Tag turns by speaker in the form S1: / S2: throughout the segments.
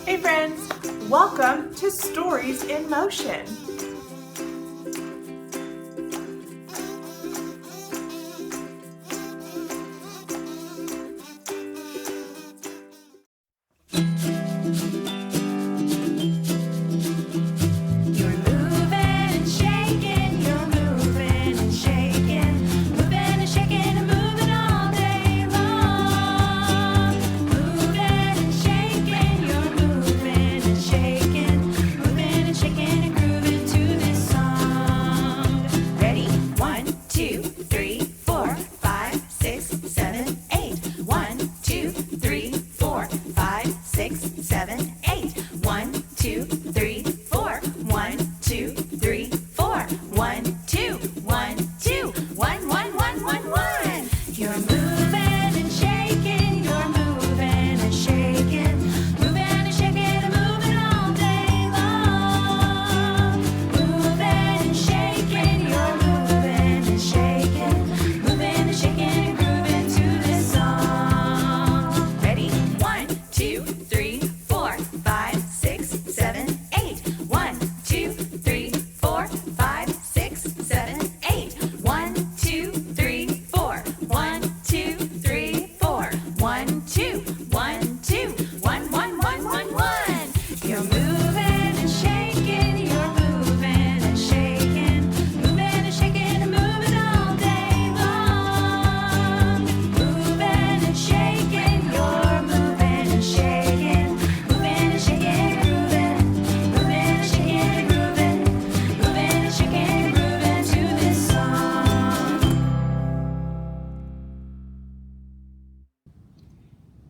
S1: Hey friends, welcome to Stories in Motion.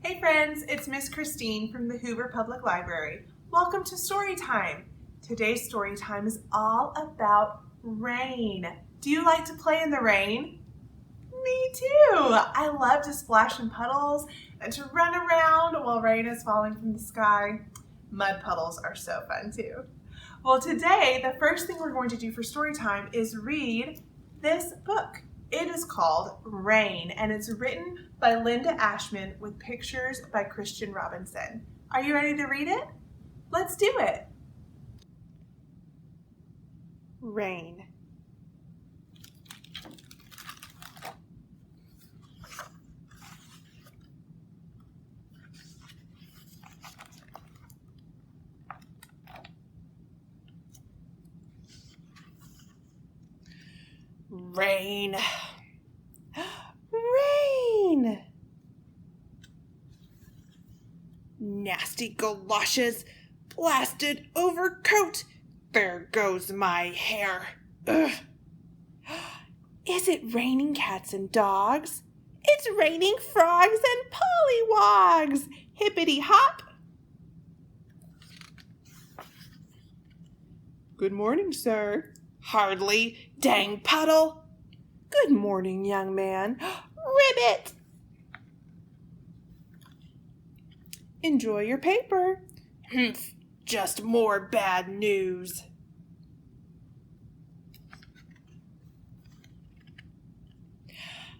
S1: Hey friends, it's Miss Christine from the Hoover Public Library. Welcome to Storytime. Today's Storytime is all about rain. Do you like to play in the rain? Me too! I love to splash in puddles and to run around while rain is falling from the sky. Mud puddles are so fun too. Well, today, the first thing we're going to do for Storytime is read this book. It is called Rain, and it's written by Linda Ashman with pictures by Christian Robinson. Are you ready to read it? Let's do it. Rain. Rain. Rain. Nasty galoshes, blasted overcoat. There goes my hair. Ugh. Is it raining cats and dogs? It's raining frogs and pollywogs. Hippity hop. Good morning, sir. Hardly. Dang puddle. Good morning, young man. Ribbit. Enjoy your paper. Humph, just more bad news.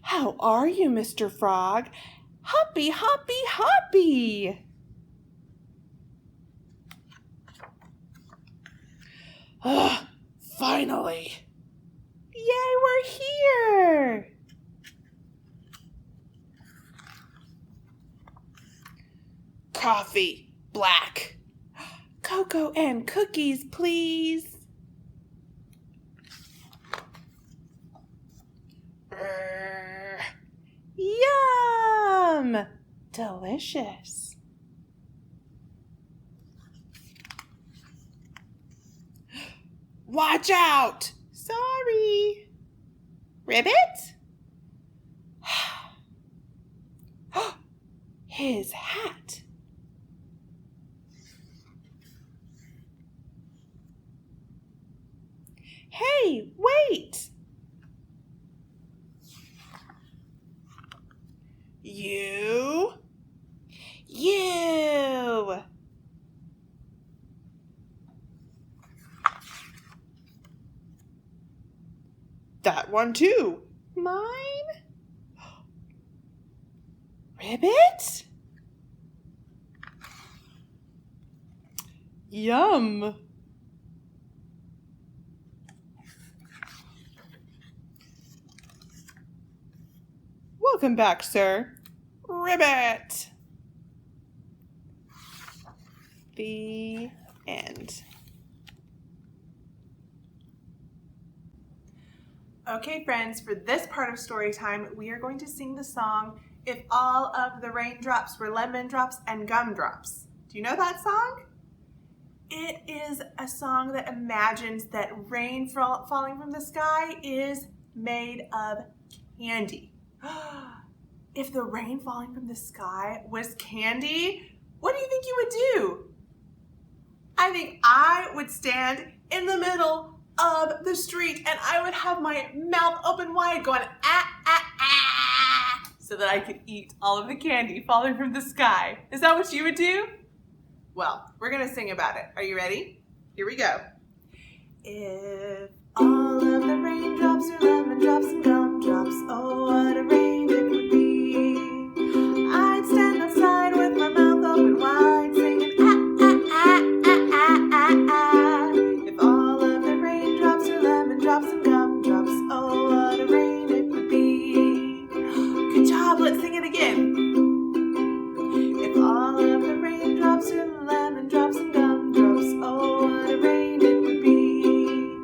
S1: How are you, Mr. Frog? Hoppy, hoppy, hoppy. Ugh, finally. Yay, we're here. Coffee, black. Cocoa and cookies, please. Yum! Delicious. Watch out! Sorry. Ribbit? His hat. Hey, wait! You. That one too. Mine? Ribbit? Yum! Welcome back, sir. Ribbit! The end. Okay, friends, for this part of story time, we are going to sing the song, If All of the Raindrops Were Lemon Drops and Gumdrops. Do you know that song? It is a song that imagines that rain falling from the sky is made of candy. If the rain falling from the sky was candy, what do you think you would do? I think I would stand in the middle of the street and I would have my mouth open wide going ah, ah, ah, so that I could eat all of the candy falling from the sky. Is that what you would do? Well, we're gonna sing about it. Are you ready? Here we go. If all of the raindrops are lemon drops and gumdrops, oh what a rain it would be. I'd stand outside with my mouth open wide singing ah, ah, ah, ah, ah, ah, ah. If all of the raindrops are lemon drops and gumdrops, oh what a rain it would be. Good job, let's sing it again. If all of the raindrops are lemon drops and gumdrops, oh what a rain it would be.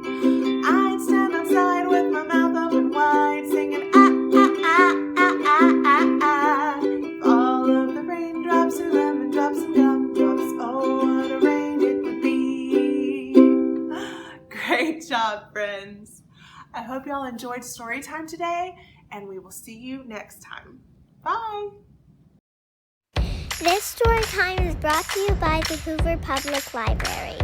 S1: I'd stand outside with my mouth open wide singing ah, ah, ah, ah, ah, ah, ah. If all of the raindrops are lemon drops and gumdrops, oh what a rain it would be. Great job, friends. I hope y'all enjoyed story time today, and we will see you next time. Bye.
S2: This story time is brought to you by the Hoover Public Library.